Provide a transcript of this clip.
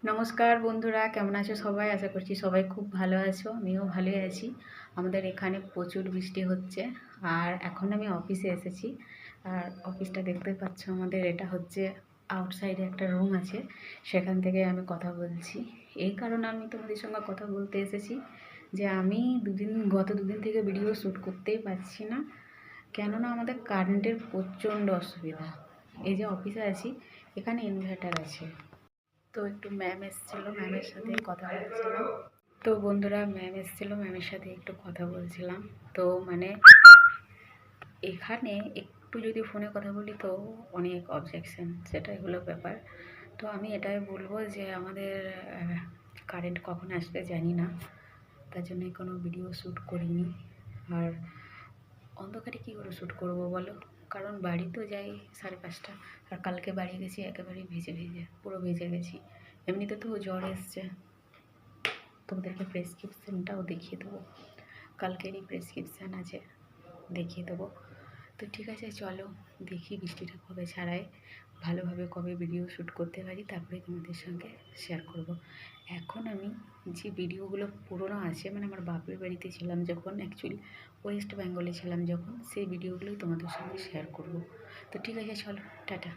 নমস্কার বন্ধুরা, কেমন আছো সবাই? আশা করছি সবাই খুব ভালো আছো। আমিও ভালোই আছি। আমাদের এখানে প্রচুর বৃষ্টি হচ্ছে। আর এখন আমি অফিসে এসেছি। আর অফিসটা দেখতে পাচ্ছ, আমাদের এটা হচ্ছে আউটসাইডে একটা রুম আছে, সেখান থেকে আমি কথা বলছি। এই কারণে আমি তোমাদের সঙ্গে কথা বলতে এসেছি যে আমি গত দুদিন থেকে ভিডিও শ্যুট করতেই পারছি না, কেননা আমাদের কারেন্টের প্রচণ্ড অসুবিধা। এই যে অফিসে আছি, এখানে ইনভার্টার আছে। তো একটু ম্যাম এসেছিলো, ম্যামের সাথে কথা বলছিলাম। তো বন্ধুরা, ম্যাম এসেছিলো, ম্যামের সাথে একটু কথা বলছিলাম। তো মানে এখানে একটু যদি ফোনে কথা বলি তো অনেক অবজেকশন, সেটাই হলো ব্যাপার। তো আমি এটাই বলবো যে আমাদের কারেন্ট কখন আসবে জানি না, তার জন্য কোনো ভিডিও শ্যুট করিনি। আর অন্ধকারে কী করে শ্যুট করবো বলো? কারণ বাড়ি তো যাই 5:30, আর কালকে বাড়ি গেছি একেবারেই পুরো ভিজে গেছি। এমনিতে তো জ্বর এসছে। তোমাদেরকে প্রেসক্রিপশানটাও দেখিয়ে দেবো, কালকেরই প্রেসক্রিপশান আছে, দেখিয়ে দেবো। তো ঠিক আছে, চলো দেখি বৃষ্টিটা কবে ছাড়ায়, ভালোভাবে কবে ভিডিও শ্যুট করতে পারি, তারপরে তোমাদের সঙ্গে শেয়ার করব। এখন আমি যে ভিডিওগুলো পুরনো আছে, মানে আমার বাপের বাড়িতে ছিলাম যখন, অ্যাকচুয়ালি ওয়েস্ট বেঙ্গলে ছিলাম যখন, সেই ভিডিওগুলোই তোমাদের সঙ্গে শেয়ার করব। তো ঠিক আছে, চলো, টাটা।